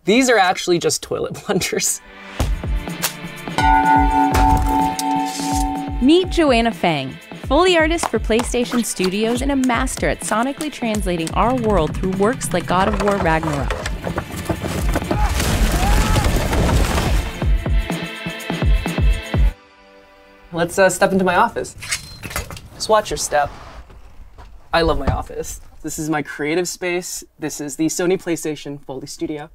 These are actually just toilet plungers. Meet Joanna Fang, Foley artist for PlayStation Studios and a master at sonically translating our world through works like God of War Ragnarok. Let's step into my office. Just watch your step. I love my office. This is my creative space. This is the Sony PlayStation Foley Studio.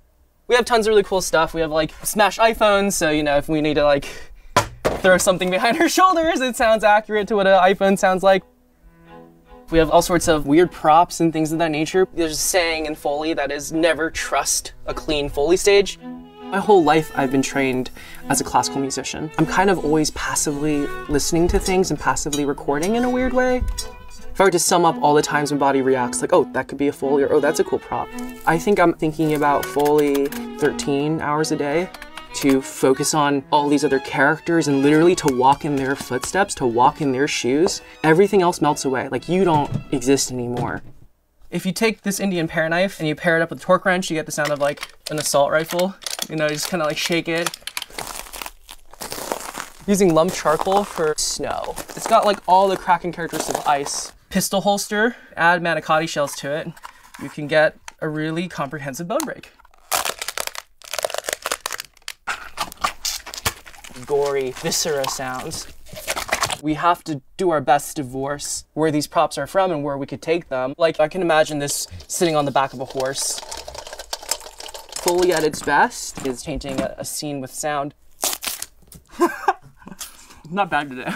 We have tons of really cool stuff. We have like smashed iPhones, so you know, if we need to like throw something behind our shoulders, it sounds accurate to what an iPhone sounds like. We have all sorts of weird props and things of that nature. There's a saying in Foley that is never trust a clean Foley stage. My whole life I've been trained as a classical musician. I'm kind of always passively listening to things and passively recording in a weird way. If I were to sum up all the times my body reacts, like, oh, that could be a Foley, or oh, that's a cool prop. I think I'm thinking about Foley 13 hours a day to focus on all these other characters and literally to walk in their footsteps, to walk in their shoes. Everything else melts away. Like, you don't exist anymore. If you take this Indian pear knife and you pair it up with a torque wrench, you get the sound of like an assault rifle. You know, you just kind of like shake it. Using lump charcoal for snow. It's got like all the cracking characteristics of ice. Pistol holster, add manicotti shells to it. You can get a really comprehensive bone break. Gory viscera sounds. We have to do our best to divorce where these props are from and where we could take them. Like, I can imagine this sitting on the back of a horse. Foley at its best is painting a scene with sound. Not bad today.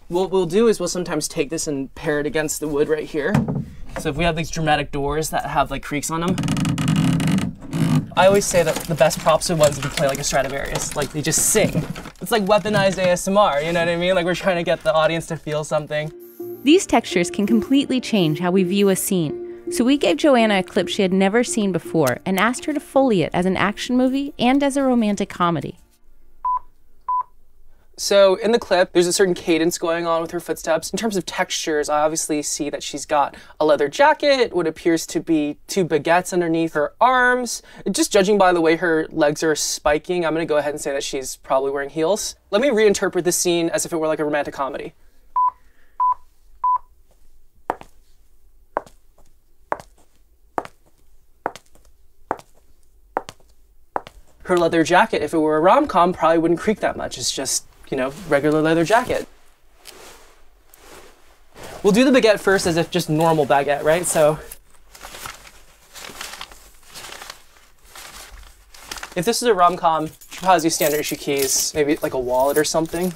What we'll do is we'll sometimes take this and pair it against the wood right here. So if we have these dramatic doors that have like creaks on them, I always say that the best props are ones that play like a Stradivarius, like they just sing. It's like weaponized ASMR, you know what I mean? Like we're trying to get the audience to feel something. These textures can completely change how we view a scene. So we gave Joanna a clip she had never seen before and asked her to Foley it as an action movie and as a romantic comedy. So in the clip, there's a certain cadence going on with her footsteps. In terms of textures, I obviously see that she's got a leather jacket, what appears to be 2 baguettes underneath her arms. Just judging by the way her legs are spiking, I'm gonna go ahead and say that she's probably wearing heels. Let me reinterpret this scene as if it were like a romantic comedy. Her leather jacket, if it were a rom-com, probably wouldn't creak that much. It's just, you know, regular leather jacket. We'll do the baguette first as if just normal baguette, right? So if this is a rom-com, she probably use standard issue keys, maybe like a wallet or something.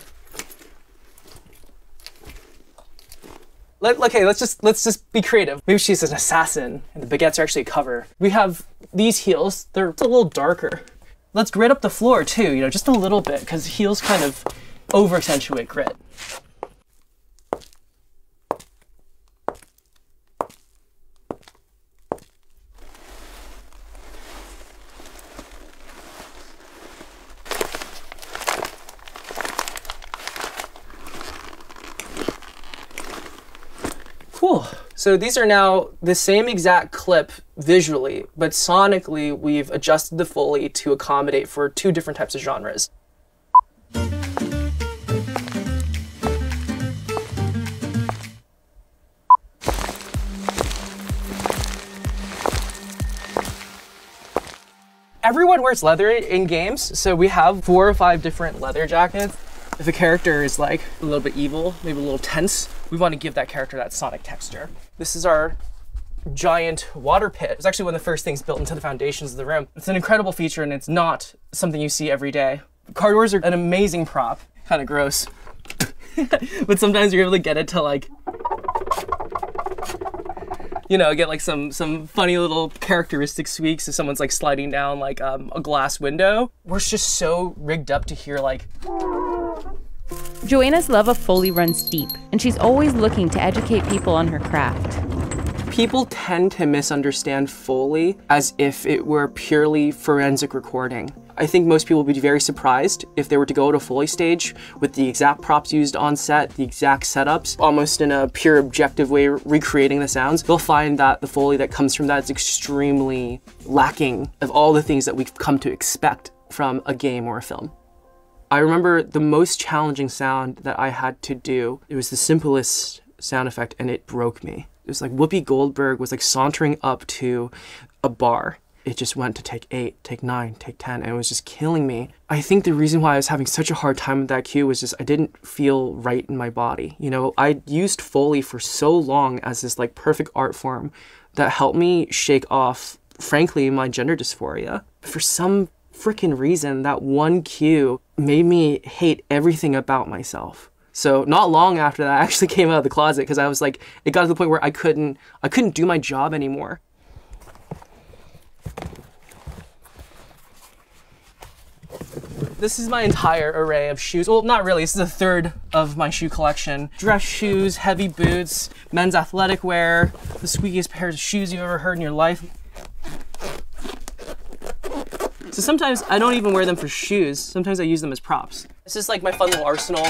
Okay, let's just be creative. Maybe she's an assassin and the baguettes are actually a cover. We have these heels, they're a little darker. Let's grit up the floor too, you know, just a little bit, because heels kind of over-accentuate grit. Cool. So these are now the same exact clip visually, but sonically we've adjusted the Foley to accommodate for 2 different types of genres. Everyone wears leather in games, so we have 4 or 5 different leather jackets. If a character is like a little bit evil, maybe a little tense, we want to give that character that sonic texture. This is our giant water pit. It's actually one of the first things built into the foundations of the room. It's an incredible feature and it's not something you see every day. Car doors are an amazing prop. Kind of gross. But sometimes you're able to get it to like, you know, get like some funny little characteristic squeaks if someone's like sliding down like a glass window. We're just so rigged up to hear like. Joanna's love of Foley runs deep, and she's always looking to educate people on her craft. People tend to misunderstand Foley as if it were purely forensic recording. I think most people would be very surprised if they were to go to a Foley stage with the exact props used on set, the exact setups, almost in a pure objective way recreating the sounds. They'll find that the Foley that comes from that is extremely lacking of all the things that we've come to expect from a game or a film. I remember the most challenging sound that I had to do. It was the simplest sound effect and it broke me. It was like Whoopi Goldberg was like sauntering up to a bar. It just went to take 8, take 9, take 10, and it was just killing me. I think the reason why I was having such a hard time with that cue was just I didn't feel right in my body. You know, I used Foley for so long as this like perfect art form that helped me shake off, frankly, my gender dysphoria. For some freaking reason, that one cue made me hate everything about myself. So not long after that, I actually came out of the closet because I was like, it got to the point where I couldn't do my job anymore. This is my entire array of shoes. Well, not really, this is a third of my shoe collection. Dress shoes, heavy boots, men's athletic wear, the squeakiest pairs of shoes you've ever heard in your life. So sometimes I don't even wear them for shoes. Sometimes I use them as props. This is like my fun little arsenal.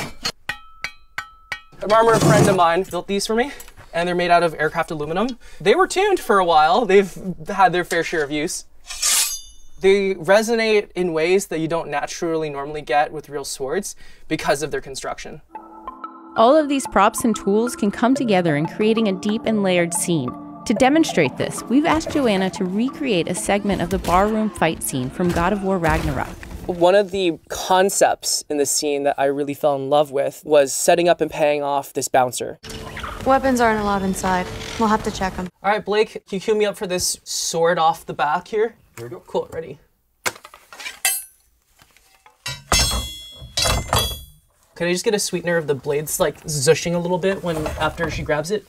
A armor friend of mine built these for me, and they're made out of aircraft aluminum. They were tuned for a while. They've had their fair share of use. They resonate in ways that you don't normally get with real swords because of their construction. All of these props and tools can come together in creating a deep and layered scene. To demonstrate this, we've asked Joanna to recreate a segment of the barroom fight scene from God of War Ragnarok. One of the concepts in the scene that I really fell in love with was setting up and paying off this bouncer. Weapons aren't allowed inside. We'll have to check them. All right, Blake, can you cue me up for this sword off the back here? Here we go. Cool, ready. Can I just get a sweetener of the blades like zushing a little bit after she grabs it?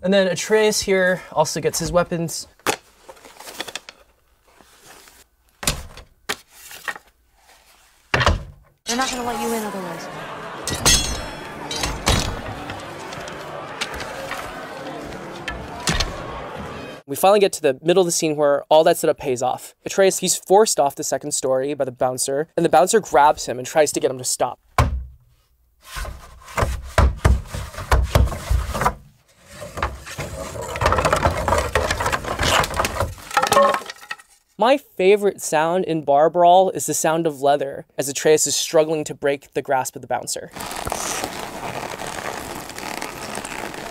And then Atreus here also gets his weapons. They're not gonna let you in otherwise. We finally get to the middle of the scene where all that setup pays off. Atreus, he's forced off the second story by the bouncer, and the bouncer grabs him and tries to get him to stop. My favorite sound in bar brawl is the sound of leather as Atreus is struggling to break the grasp of the bouncer.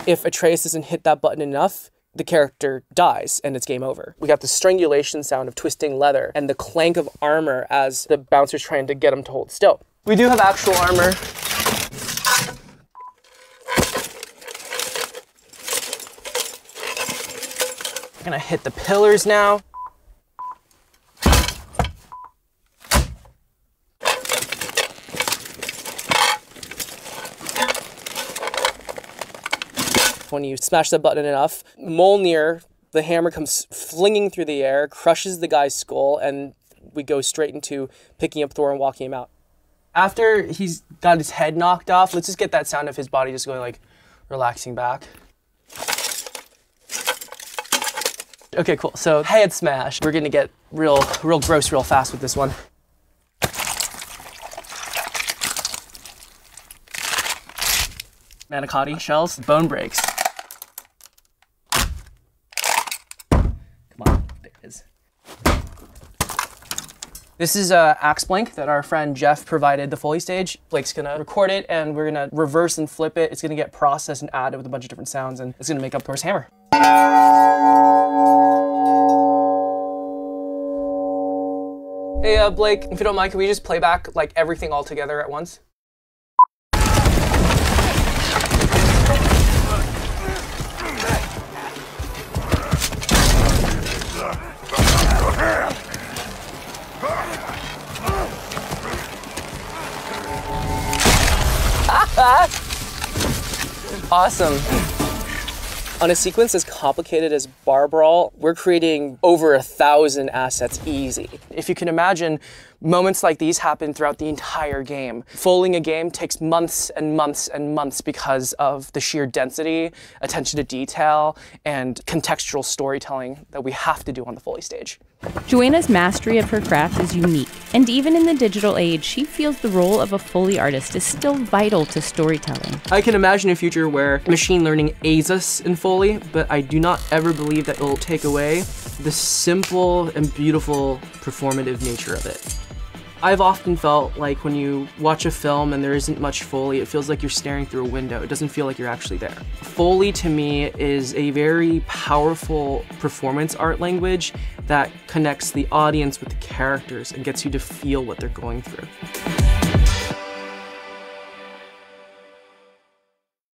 If Atreus doesn't hit that button enough, the character dies and it's game over. We got the strangulation sound of twisting leather and the clank of armor as the bouncer's trying to get him to hold still. We do have actual armor. I'm gonna hit the pillars now. When you smash that button enough, Mjolnir, the hammer comes flinging through the air, crushes the guy's skull, and we go straight into picking up Thor and walking him out. After he's got his head knocked off, let's just get that sound of his body just going like relaxing back. Okay, cool. So head smash. We're gonna get real gross real fast with this one. Manicotti shells, bone breaks. Come on, there it is. This is a axe blank that our friend Jeff provided the Foley stage. Blake's gonna record it and we're gonna reverse and flip it. It's gonna get processed and added with a bunch of different sounds and it's gonna make up Thor's hammer. Hey Blake, if you don't mind, can we just play back like everything all together at once? Awesome. On a sequence as complicated as Bar Brawl, we're creating over 1,000 assets easy. If you can imagine Moments like these happen throughout the entire game. Folding a game takes months and months and months because of the sheer density, attention to detail, and contextual storytelling that we have to do on the Foley stage. Joanna's mastery of her craft is unique, and even in the digital age, she feels the role of a Foley artist is still vital to storytelling. I can imagine a future where machine learning aids us in Foley, but I do not ever believe that it will take away the simple and beautiful performative nature of it. I've often felt like when you watch a film and there isn't much Foley, it feels like you're staring through a window. It doesn't feel like you're actually there. Foley to me is a very powerful performance art language that connects the audience with the characters and gets you to feel what they're going through.